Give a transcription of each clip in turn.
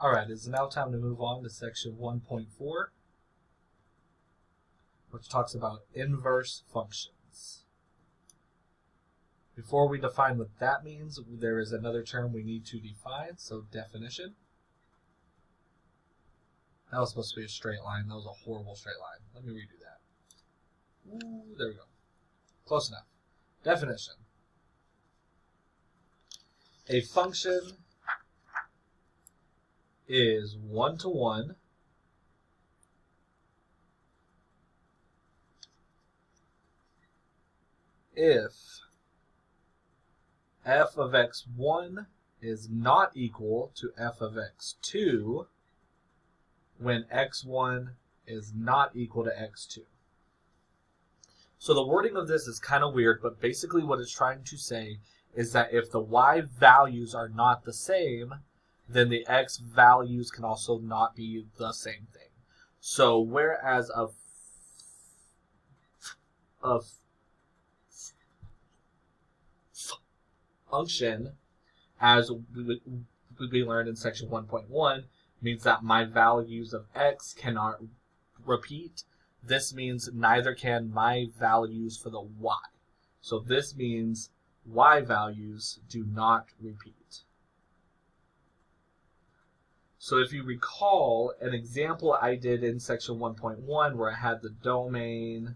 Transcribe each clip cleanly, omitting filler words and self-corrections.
Alright, it's now time to move on to section 1.4, which talks about inverse functions. Before we define what that means, there is another term we need to define, so definition. That was supposed to be a straight line. That was a horrible straight line. Let me redo that. Ooh, there we go. Close enough. Definition. A function is one-to-one if f of x1 is not equal to f of x2 when x1 is not equal to x2. So the wording of this is kind of weird, but basically what it's trying to say is that if the y values are not the same, then the x values can also not be the same thing. So whereas a function, as we learned in section 1.1, means that my values of x cannot repeat. This means neither can my values for the y. So this means y values do not repeat. So if you recall an example I did in section 1.1 where I had the domain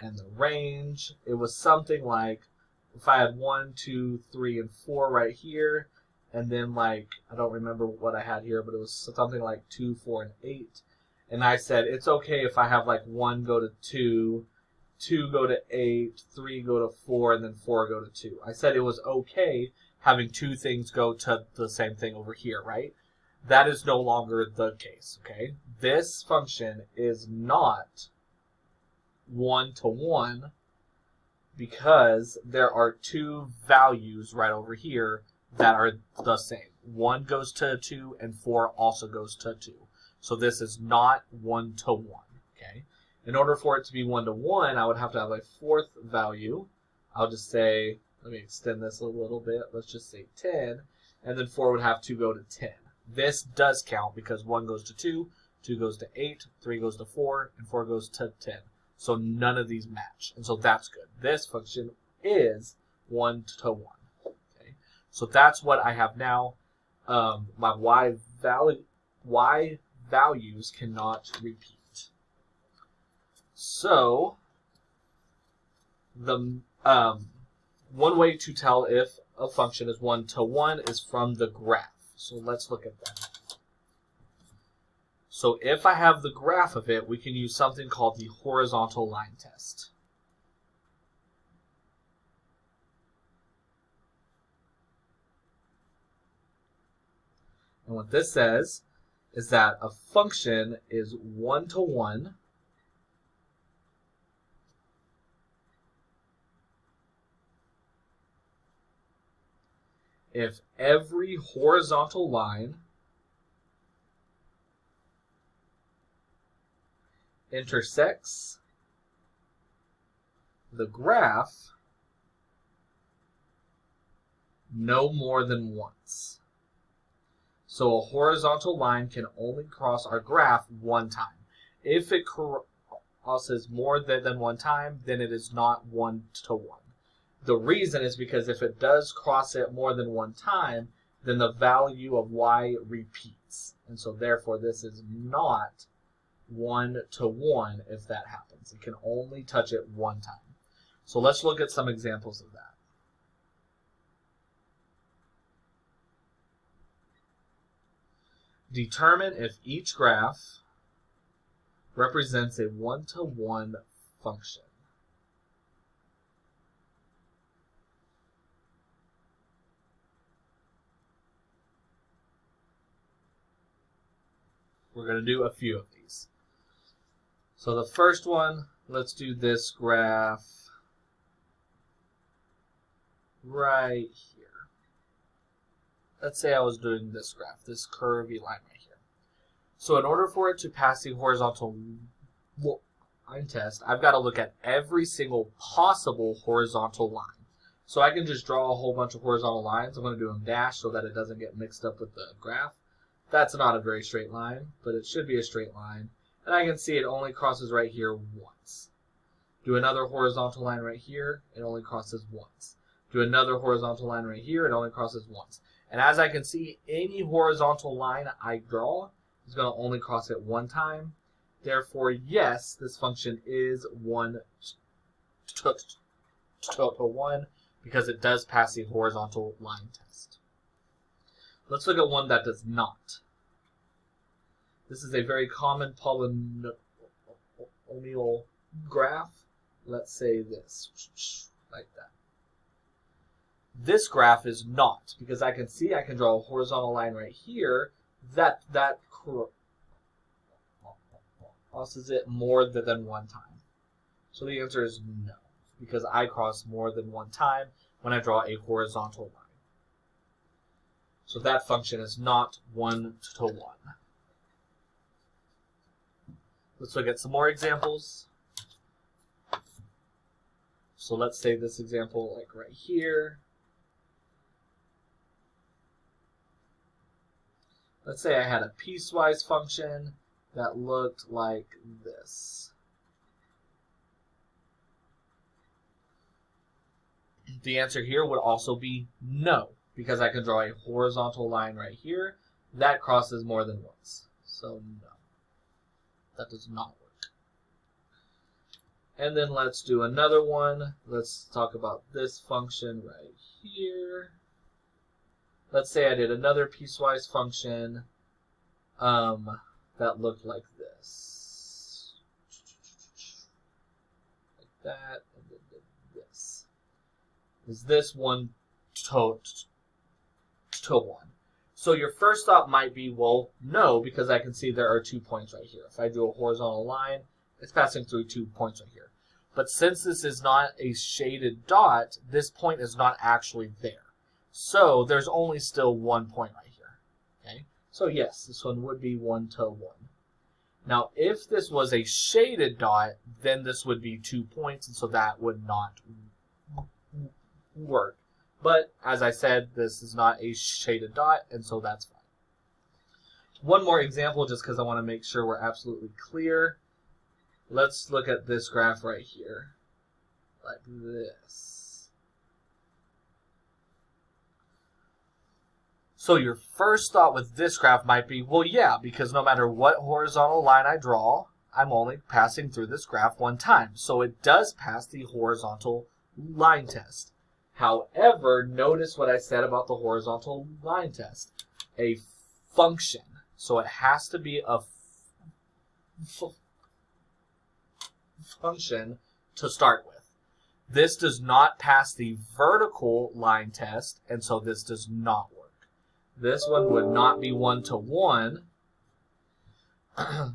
and the range, it was something like if I had 1, 2, 3, and 4 right here, and then like, I don't remember what I had here, but it was something like 2, 4, and 8. And I said, it's okay if I have like 1 go to 2, 2 go to 8, 3 go to 4, and then 4 go to 2. I said it was okay having two things go to the same thing over here, right? That is no longer the case, okay? This function is not one-to-one because there are two values right over here that are the same. 1 goes to 2 and 4 also goes to 2. So this is not one-to-one, okay? In order for it to be one-to-one, I would have to have a fourth value. I'll just say, let me extend this a little bit. Let's just say 10, and then 4 would have to go to 10. This does count because 1 goes to 2, 2 goes to 8, 3 goes to 4, and 4 goes to 10. So none of these match, and so that's good. This function is one-to-one. Okay, so that's what I have now. My y values cannot repeat. So the one way to tell if a function is one-to-one is from the graph. So let's look at that. So if I have the graph of it, we can use something called the horizontal line test. And what this says is that a function is one-to-one if every horizontal line intersects the graph no more than once. So a horizontal line can only cross our graph one time. If it crosses more than one time, then it is not one-to-one. The reason is because if it does cross it more than one time, then the value of y repeats. And so therefore this is not one-to-one if that happens. It can only touch it one time. So let's look at some examples of that. Determine if each graph represents a one-to-one function. We're going to do a few of these. So the first one, let's do this graph right here. Let's say I was doing this graph, this curvy line right here. So in order for it to pass the horizontal line test, I've got to look at every single possible horizontal line. So I can just draw a whole bunch of horizontal lines. I'm going to do them dashed so that it doesn't get mixed up with the graph. That's not a very straight line, but it should be a straight line. And I can see it only crosses right here once. Do another horizontal line right here, it only crosses once. Do another horizontal line right here, it only crosses once. And as I can see, any horizontal line I draw is going to only cross it one time. Therefore, yes, this function is 1 to 1 because it does pass the horizontal line test. Let's look at one that does not. This is a very common polynomial graph. Let's say this, like that. This graph is not, because I can see I can draw a horizontal line right here that crosses it more than one time. So the answer is no, because I cross more than one time when I draw a horizontal line. So that function is not 1 to 1. Let's look at some more examples. So let's say this example like right here. Let's say I had a piecewise function that looked like this. The answer here would also be no, because I can draw a horizontal line right here that crosses more than once. So no, that does not work. And then let's do another one. Let's talk about this function right here. Let's say I did another piecewise function that looked like this. Like that, and then this. Is this 1 to 1? So your first thought might be, well, no, because I can see there are 2 points right here. If I do a horizontal line, it's passing through 2 points right here. But since this is not a shaded dot, this point is not actually there. So there's only still 1 point right here. Okay? So yes, this one would be 1 to 1. Now, if this was a shaded dot, then this would be 2 points, and so that would not work. But as I said, this is not a shaded dot, and so that's fine. One more example, just because I want to make sure we're absolutely clear. Let's look at this graph right here, like this. So your first thought with this graph might be, well, yeah, because no matter what horizontal line I draw, I'm only passing through this graph one time. So it does pass the horizontal line test. However, notice what I said about the horizontal line test. A function. So it has to be a function to start with. This does not pass the vertical line test, and so this does not work. This one would not be 1 to 1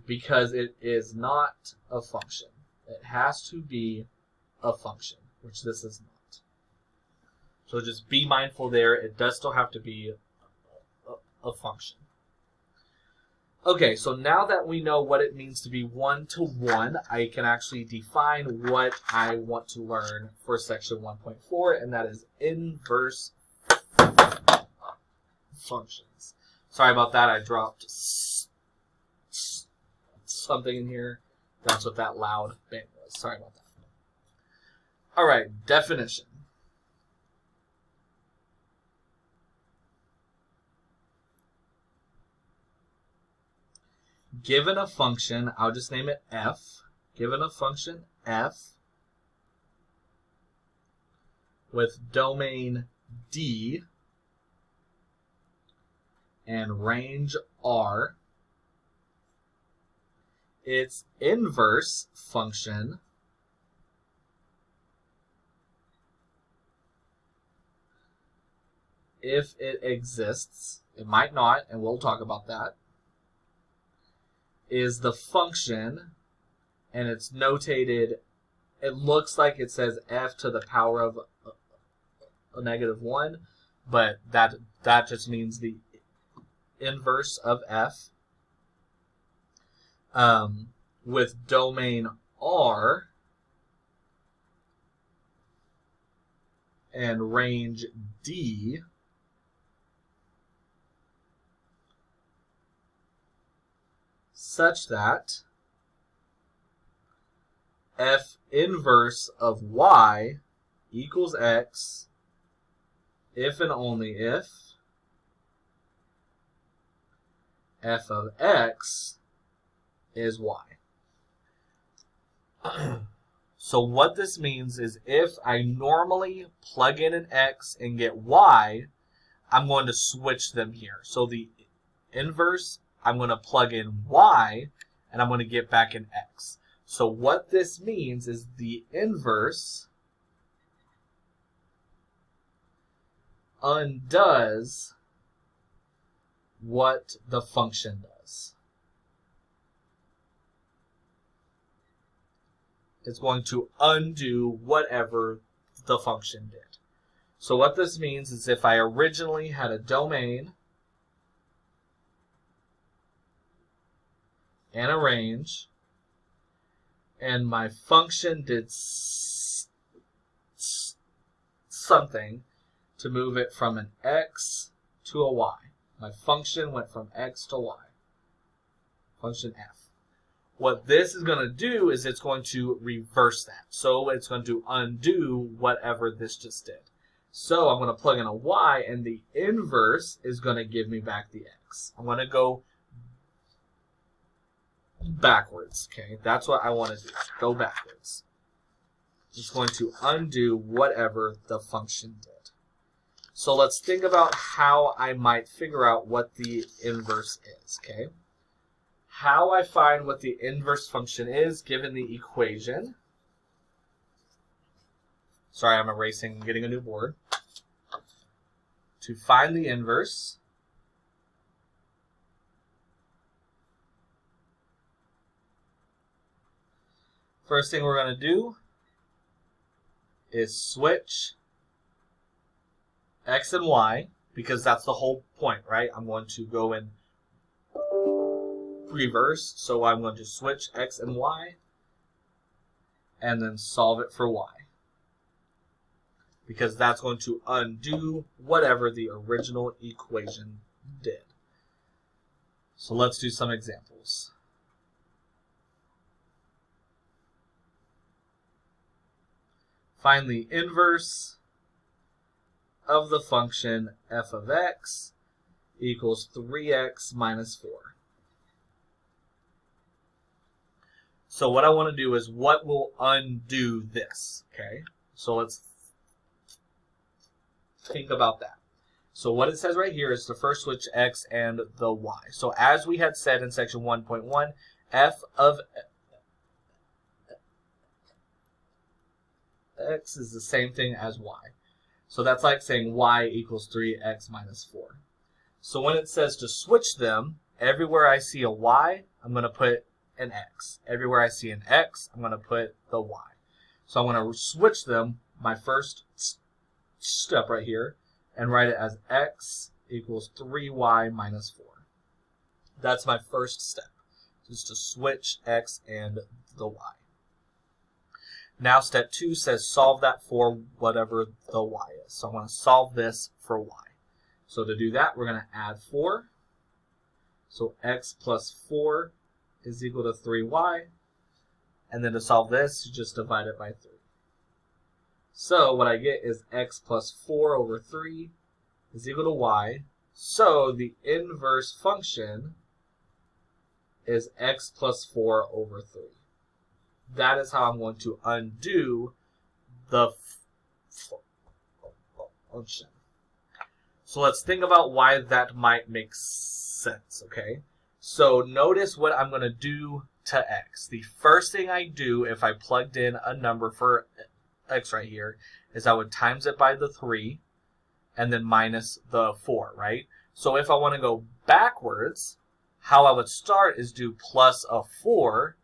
because it is not a function. It has to be a function, which this is not. So just be mindful there. It does still have to be a function. Okay, so now that we know what it means to be 1 to 1, I can actually define what I want to learn for section 1.4, and that is inverse functions. Sorry about that. I dropped something in here. That's what that loud bang was. Sorry about that. All right, definition. Given a function, I'll just name it f. Given a function f with domain D and range R, its inverse function if it exists, it might not, and we'll talk about that, is the function, and it's notated, it looks like it says f to the power of a -1, but that just means the inverse of f, with domain R and range D such that f inverse of y equals x if and only if f of x is y. So what this means is if I normally plug in an x and get y, I'm going to switch them here. So the inverse, I'm going to plug in y, and I'm going to get back an x. So what this means is the inverse undoes what the function does. It's going to undo whatever the function did. So what this means is if I originally had a domain and a range, and my function did something to move it from an x to a y. My function went from x to y. Function f. What this is going to do is it's going to reverse that. So it's going to undo whatever this just did. So I'm going to plug in a y, and the inverse is going to give me back the x. I'm going to go backwards. Okay, that's what I want to do. Go backwards. It's going to undo whatever the function did. So let's think about how I might figure out what the inverse is. Okay, how I find what the inverse function is given the equation. Sorry, I'm erasing and getting a new board. To find the inverse, first thing we're going to do is switch x and y, because that's the whole point, right? I'm going to go in reverse, so I'm going to switch x and y and then solve it for y, because that's going to undo whatever the original equation did. So let's do some examples. Find the inverse of the function f of x equals 3x minus 4. So what I want to do is what will undo this, okay? So let's think about that. So what it says right here is to first switch x and the y. So as we had said in section 1.1, f of x is the same thing as y. So that's like saying y equals 3x minus 4. So when it says to switch them, everywhere I see a y, I'm going to put an x. Everywhere I see an x, I'm going to put the y. So I'm going to switch them, my first step right here, and write it as x equals 3y minus 4. That's my first step, just to switch x and the y. Now step 2 says solve that for whatever the y is. So I'm going to solve this for y. So to do that, we're going to add 4. So x plus 4 is equal to 3y. And then to solve this, you just divide it by 3. So what I get is x plus 4 over 3 is equal to y. So the inverse function is x plus 4 over 3. That is how I'm going to undo the function. So let's think about why that might make sense, okay? So notice what I'm going to do to x. The first thing I do if I plugged in a number for x right here is I would times it by the 3 and then minus the 4, right? So if I want to go backwards, how I would start is do plus a 4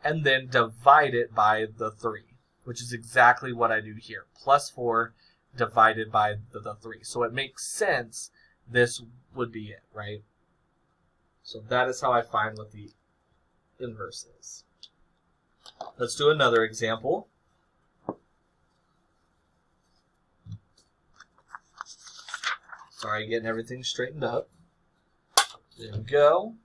and then divide it by the 3, which is exactly what I do here. Plus 4 divided by the 3. So it makes sense this would be it, right? So that is how I find what the inverse is. Let's do another example. Sorry, getting everything straightened up. There we go.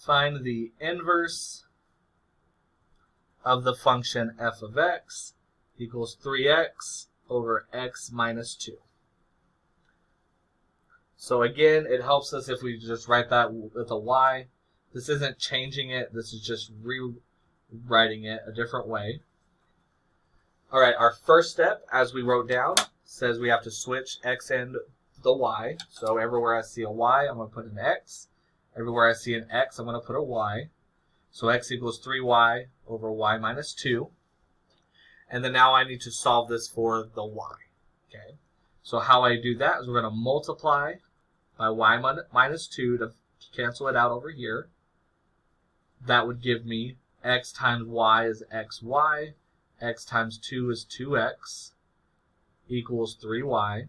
Find the inverse of the function f of x equals 3x over x minus 2. So again, it helps us if we just write that with a y. This isn't changing it. This is just rewriting it a different way. All right, our first step, as we wrote down, says we have to switch x and the y. So everywhere I see a y, I'm going to put an x. Everywhere I see an x, I'm going to put a y. So x equals 3y over y minus 2. And then now I need to solve this for the y. Okay. So how I do that is we're going to multiply by y minus 2 to cancel it out over here. That would give me x times y is xy. X times 2 is 2x equals 3y.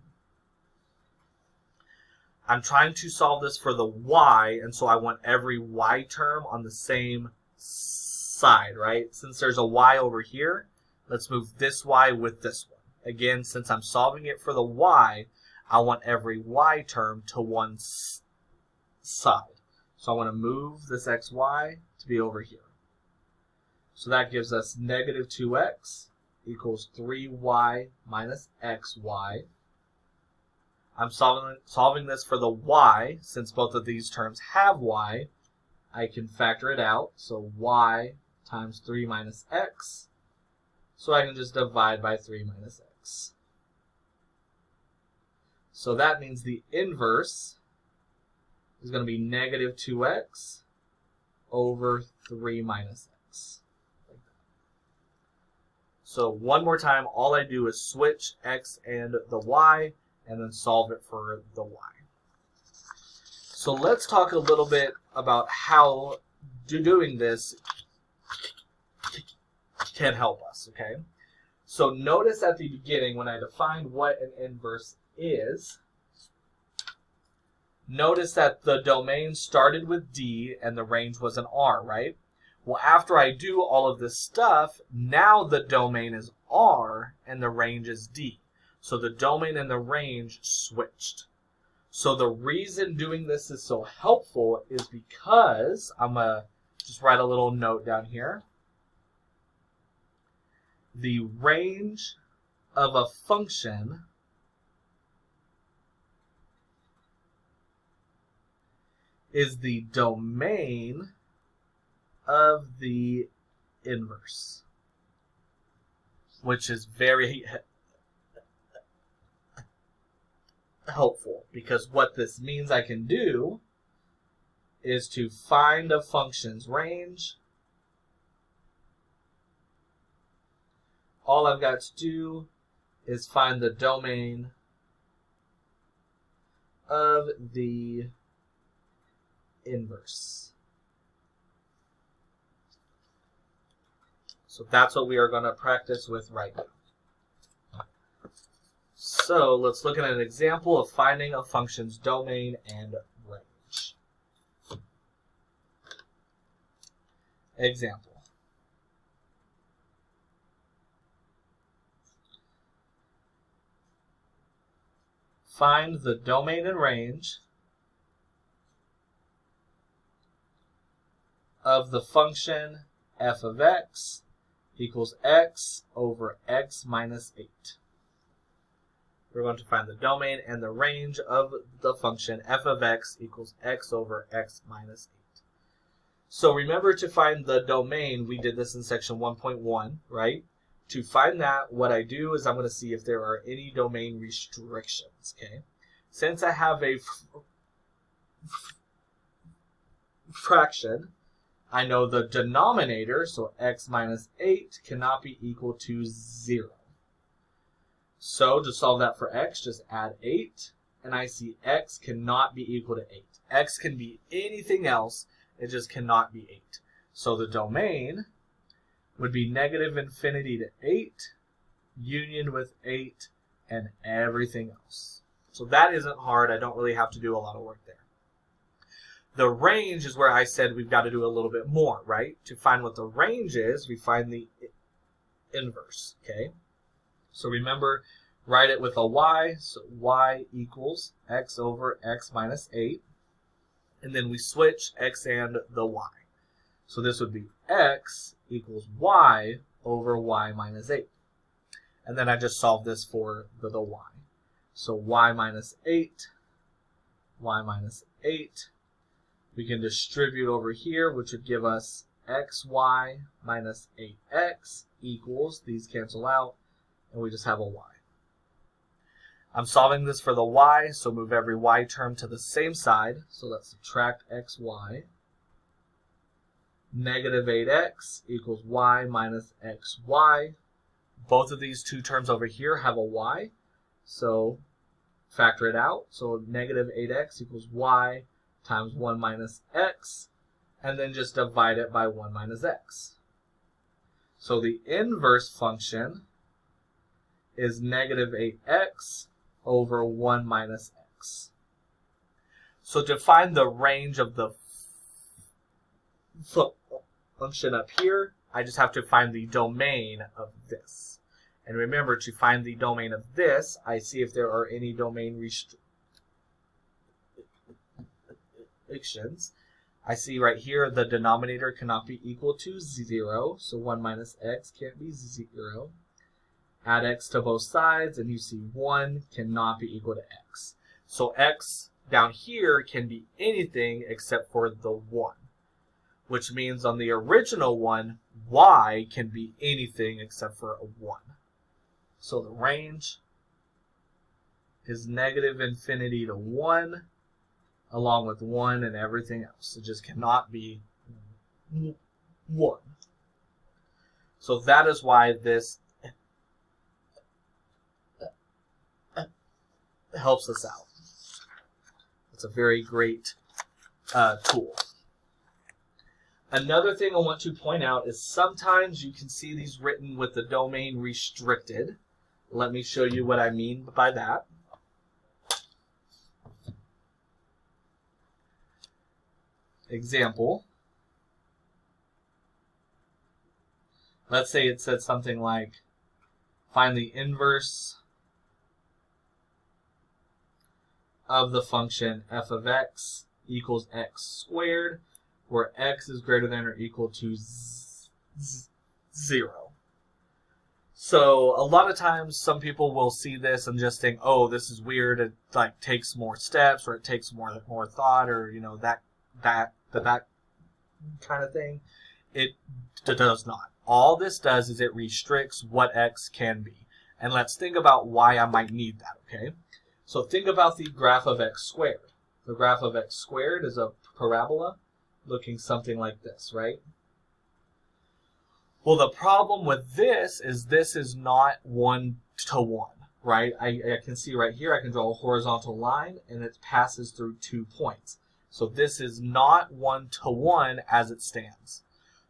I'm trying to solve this for the y, and so I want every y term on the same side, right? Since there's a y over here, let's move this y with this one. Again, since I'm solving it for the y, I want every y term to one side. So I want to move this xy to be over here. So that gives us negative 2x equals 3y minus xy. I'm solving this for the y. Since both of these terms have y, I can factor it out. So y times 3 minus x. So I can just divide by 3 minus x. So that means the inverse is going to be negative 2x over 3 minus x. Like that. So one more time, all I do is switch x and the y, and then solve it for the y. So let's talk a little bit about how doing this can help us, okay? So notice at the beginning when I defined what an inverse is, notice that the domain started with D and the range was an R, right? Well, after I do all of this stuff, now the domain is R and the range is D. So the domain and the range switched. So the reason doing this is so helpful is because, I'm going to just write a little note down here. The range of a function is the domain of the inverse, which is very helpful, because what this means I can do is to find a function's range. All I've got to do is find the domain of the inverse. So that's what we are going to practice with right now. So let's look at an example of finding a function's domain and range. Example. Find the domain and range of the function f of x equals x over x minus 8. We're going to find the domain and the range of the function f of x equals x over x minus 8. So remember, to find the domain, we did this in section 1.1, right? To find that, what I do is I'm going to see if there are any domain restrictions, okay? Since I have a fraction, I know the denominator, so x minus 8, cannot be equal to 0. So to solve that for x, just add 8, and I see x cannot be equal to 8. X can be anything else, it just cannot be 8. So the domain would be negative infinity to 8, union with 8, and everything else. So that isn't hard. I don't really have to do a lot of work there. The range is where I said we've got to do a little bit more, right? To find what the range is, we find the inverse, okay? So remember, write it with a y. So y equals x over x minus 8. And then we switch x and the y. So this would be x equals y over y minus 8. And then I just solve this for the y. So y minus 8, y minus 8. We can distribute over here, which would give us xy minus 8x equals, these cancel out, and we just have a y. I'm solving this for the y, so move every y term to the same side. So let's subtract xy. Negative 8x equals y minus xy. Both of these two terms over here have a y, so factor it out. So negative 8x equals y times 1 minus x, and then just divide it by 1 minus x. So the inverse function is negative 8x over 1 minus x. So to find the range of the function up here, I just have to find the domain of this. And remember, to find the domain of this, I see if there are any domain restrictions. I see right here the denominator cannot be equal to 0, so 1 minus x can't be 0. Add x to both sides, and you see 1 cannot be equal to x. So x down here can be anything except for the 1, which means on the original one, y can be anything except for a 1. So the range is negative infinity to 1, along with 1 and everything else. It just cannot be 1. So that is why this helps us out. It's a very great tool. Another thing I want to point out is sometimes you can see these written with the domain restricted. Let me show you what I mean by that. Example. Let's say it said something like, find the inverse of the function f of x equals x squared, where x is greater than or equal to 0. So a lot of times some people will see this and just think, oh, this is weird. It like takes more steps, or it takes more thought, or that kind of thing. It does not. All this does is it restricts what x can be. And let's think about why I might need that, okay? So think about the graph of x squared. The graph of x squared is a parabola looking something like this, right? Well, the problem with this is not 1-to-1, right? I can see right here, I can draw a horizontal line, and it passes through 2 points. So this is not 1-to-1 as it stands.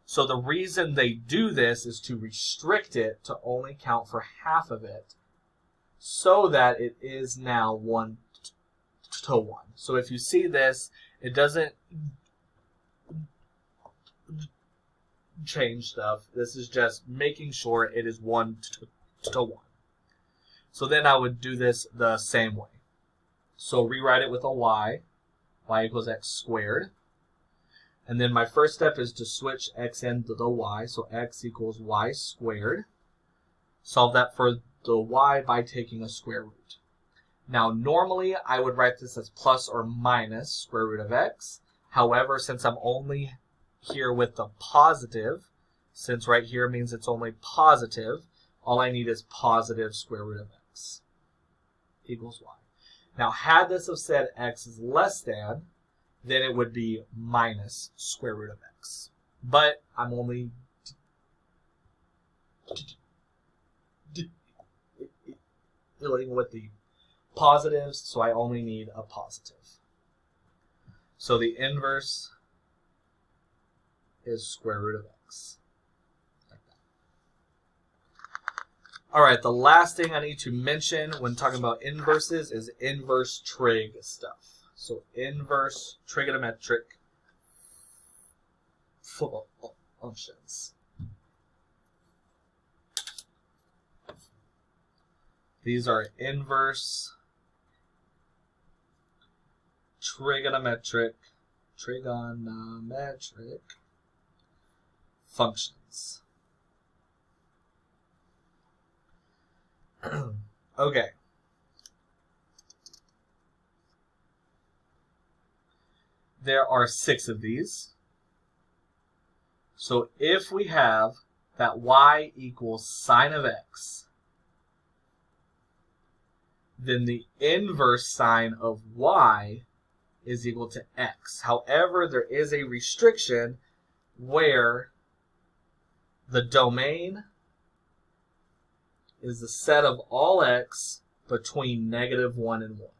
So the reason they do this is to restrict it to only count for half of it, so that it is now 1-to-1. So if you see this, it doesn't change stuff. This is just making sure it is 1-to-1. So then I would do this the same way. So rewrite it with a y. Y equals x squared. And then my first step is to switch x into the y. So x equals y squared. Solve that for the y by taking a square root. Now normally I would write this as plus or minus square root of x. However, since I'm only here with the positive, since right here means it's only positive, all I need is positive square root of x equals y. Now had this have said x is less than, then it would be minus square root of x. But I'm only dealing with the positives, so I only need a positive. So the inverse is square root of x. Like that. All right, the last thing I need to mention when talking about inverses is inverse trig stuff. So inverse trigonometric functions. These are inverse trigonometric trigonometric functions. Okay. There are 6 of these. So if we have that y equals sine of x, then the inverse sine of y is equal to x. However, there is a restriction where the domain is the set of all x between -1 and 1.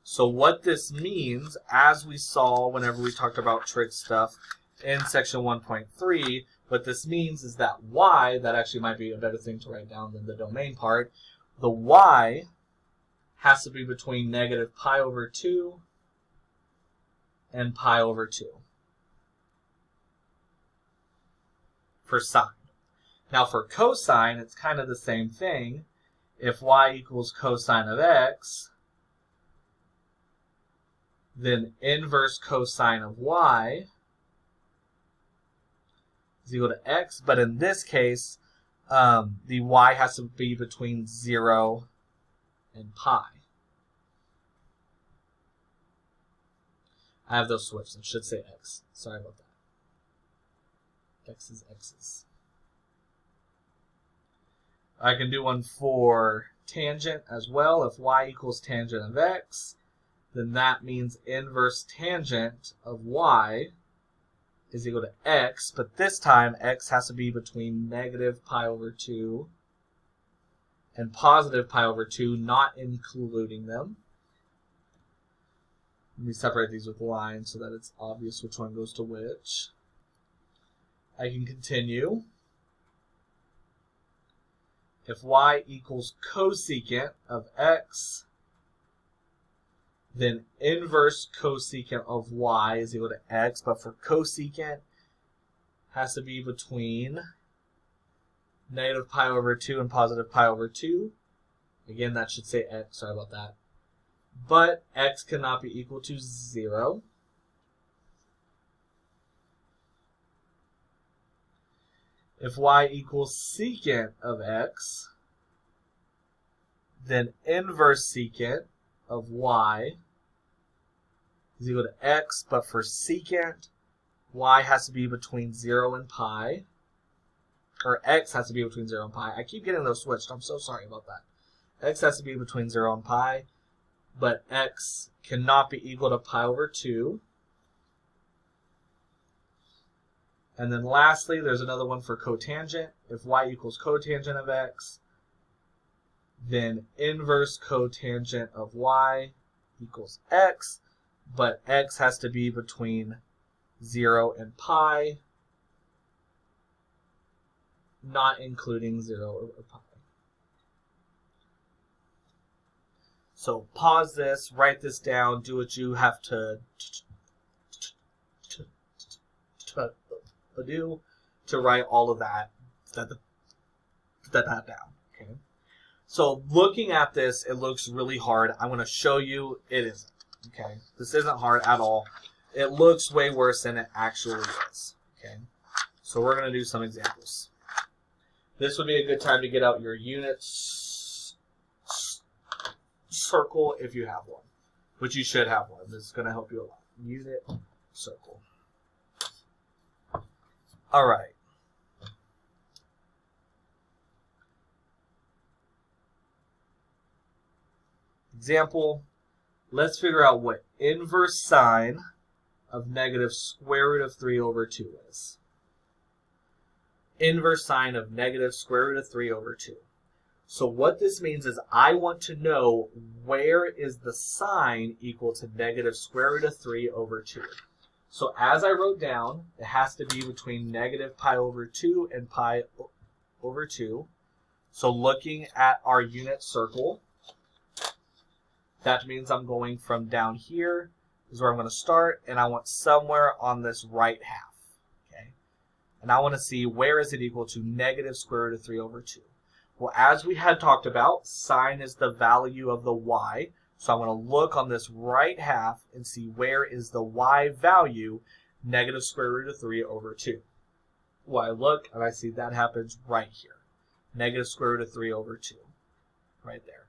So what this means, as we saw whenever we talked about trig stuff in section 1.3, what this means is that y, that actually might be a better thing to write down than the domain part, the y has to be between -pi/2 and pi/2 for sine. Now for cosine, it's kind of the same thing. If y equals cosine of x, then inverse cosine of y is equal to x, but in this case, the y has to be between 0 and pi. I have those switched. It should say x. Sorry about that. X is x's. I can do one for tangent as well. If y equals tangent of x, then that means inverse tangent of y is equal to x, but this time x has to be between -pi/2 and +pi/2, not including them. Let me separate these with lines so that it's obvious which one goes to which. I can continue. If y equals cosecant of x, then inverse cosecant of y is equal to x, but for cosecant has to be between -pi/2 and +pi/2. Again, that should say x, sorry about that. But x cannot be equal to 0. If y equals secant of x, then inverse secant of y is equal to x, but for secant, y has to be between 0 and pi, or x has to be between 0 and pi. I keep getting those switched. I'm so sorry about that. X has to be between 0 and pi, but x cannot be equal to pi/2. And then lastly, there's another one for cotangent. If y equals cotangent of x, then inverse cotangent of y equals x, but x has to be between 0 and pi, not including 0 or pi. So pause this, write this down, do what you have to do to write all of that down. Okay. So looking at this, it looks really hard. I'm going to show you it isn't. Okay. This isn't hard at all. It looks way worse than it actually is. Okay. So we're going to do some examples. This would be a good time to get out your units circle if you have one, which you should have one. This is going to help you a lot. Unit circle. All right. Example, let's figure out what inverse sine of -√3/2 is. Inverse sine of -√3/2. So what this means is I want to know where is the sine equal to -√3/2. So as I wrote down, it has to be between -pi/2 and pi/2. So looking at our unit circle, that means I'm going from down here is where I'm going to start, and I want somewhere on this right half. Okay, and I want to see where is it equal to -√3/2. Well, as we had talked about, sine is the value of the y. So I'm going to look on this right half and see where is the y value, negative square root of 3 over 2. Well, I look and I see that happens right here. Negative square root of 3 over 2. Right there.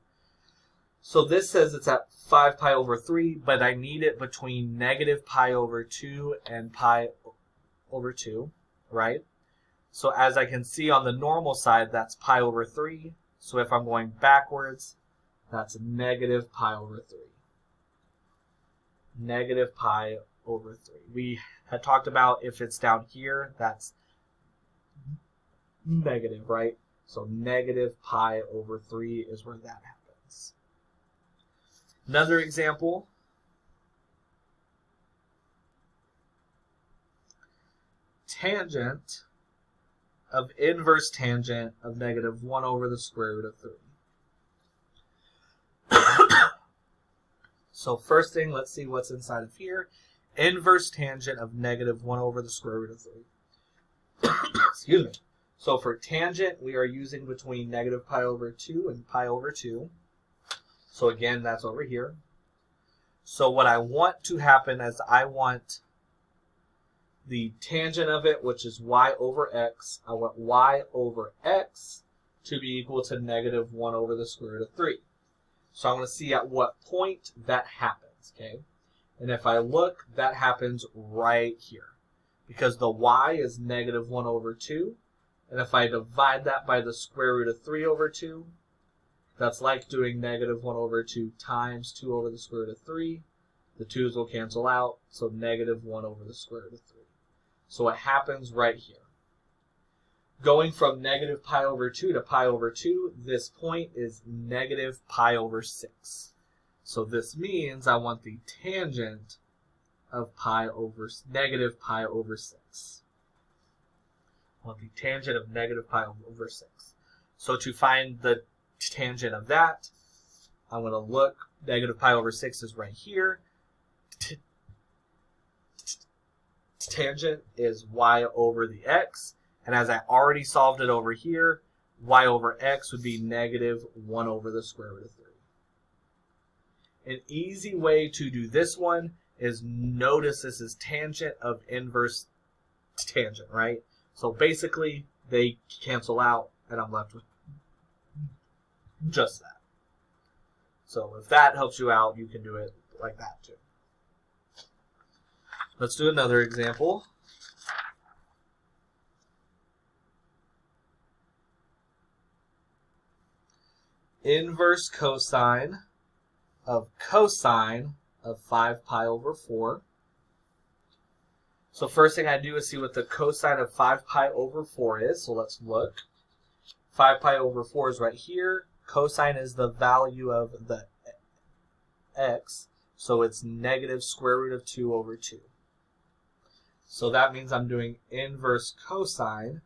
So this says it's at 5 pi over 3, but I need it between negative pi over 2 and pi over 2, right? So as I can see on the normal side, that's pi over 3. So if I'm going backwards, that's negative pi over 3. Negative pi over 3. We had talked about if it's down here, that's negative, right? So negative pi over 3 is where that happens. Another example. Tangent of inverse tangent of negative 1 over the square root of 3. So first thing, let's see what's inside of here. Inverse tangent of negative 1 over the square root of 3. Excuse me. So for tangent, we are using between negative pi over 2 and pi over 2. So again, that's over here. So what I want to happen is I want the tangent of it, which is y over x. I want y over x to be equal to negative 1 over the square root of 3. So I want to see at what point that happens, okay? And if I look, that happens right here. Because the y is negative 1 over 2. And if I divide that by the square root of 3 over 2, that's like doing negative 1 over 2 times 2 over the square root of 3. The 2's will cancel out, so negative 1 over the square root of 3. So it happens right here. Going from negative pi over 2 to pi over 2, this point is negative pi over 6. So this means I want the tangent of negative pi over 6. I want the tangent of negative pi over 6. So to find the tangent of that, I'm going to look. Negative pi over 6 is right here. Tangent is y over the x. And as I already solved it over here, y over x would be negative 1 over the square root of 3. An easy way to do this one is notice this is tangent of inverse tangent, right? So basically, they cancel out, and I'm left with just that. So if that helps you out, you can do it like that too. Let's do another example. Inverse cosine of 5 pi over 4. So first thing I do is see what the cosine of 5 pi over 4 is. So let's look. 5 pi over 4 is right here. Cosine is the value of the x. So it's negative square root of 2 over 2. So that means I'm doing inverse cosine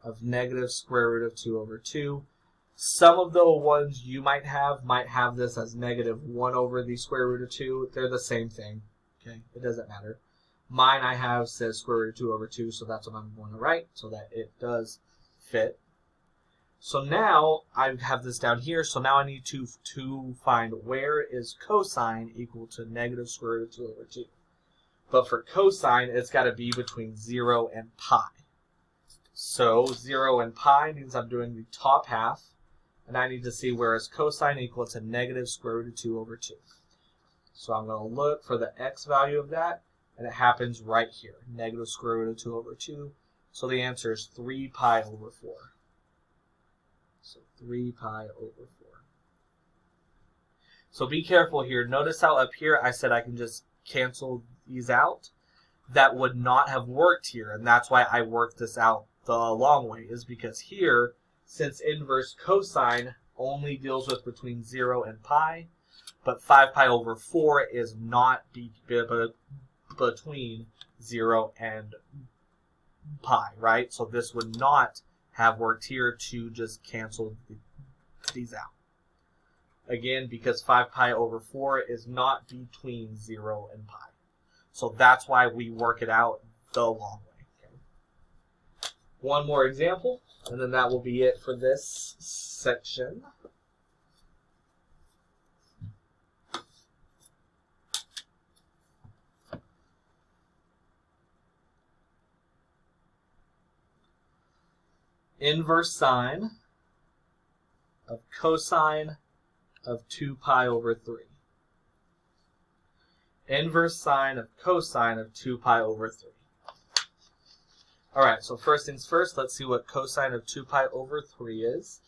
of negative square root of 2 over 2. Some of the ones you might have this as negative 1 over the square root of 2. They're the same thing. Okay, it doesn't matter. Mine I have says square root of 2 over 2, so that's what I'm going to write so that it does fit. So now I have this down here, so now I need to find where is cosine equal to negative square root of 2 over 2. But for cosine, it's got to be between 0 and pi. So 0 and pi means I'm doing the top half. And I need to see where is cosine equal to negative square root of 2 over 2. So I'm going to look for the x value of that. And it happens right here. Negative square root of 2 over 2. So the answer is 3 pi over 4. So 3 pi over 4. So be careful here. Notice how up here I said I can just cancel these out. That would not have worked here. And that's why I worked this out the long way. Is because here, since inverse cosine only deals with between 0 and pi, but 5 pi over 4 is not between 0 and pi, right? So this would not have worked here to just cancel these out. Again, because 5 pi over 4 is not between 0 and pi. So that's why we work it out the long way. Okay? one more example, and then that will be it for this section. Inverse sine of cosine of 2 pi over 3. Inverse sine of cosine of 2 pi over 3. Alright, so first things first, let's see what cosine of 2 pi over 3 is.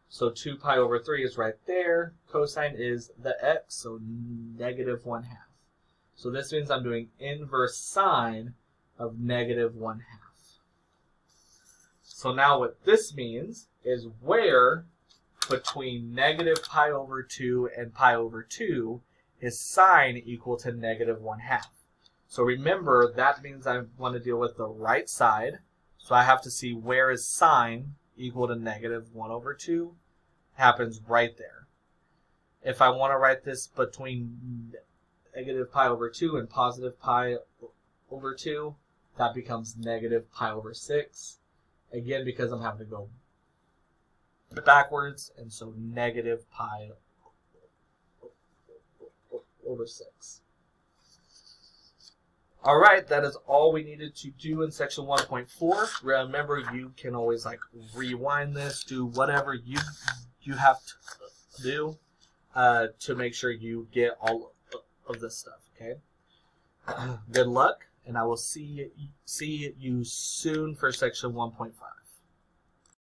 So 2 pi over 3 is right there. Cosine is the x, so negative 1/2. So this means I'm doing inverse sine of negative 1/2. So now what this means is where between negative pi over 2 and pi over 2 is sine equal to negative 1/2. So remember, that means I want to deal with the right side. So I have to see where is sine equal to negative 1 over 2. Happens right there. If I want to write this between negative pi over 2 and positive pi over 2, that becomes negative pi over 6. Again, because I'm having to go backwards, and so negative pi over 6. Alright, that is all we needed to do in section 1.4. Remember, you can always rewind this, do whatever you have to do to make sure you get all of this stuff, okay? Good luck, and I will see you soon for section 1.5.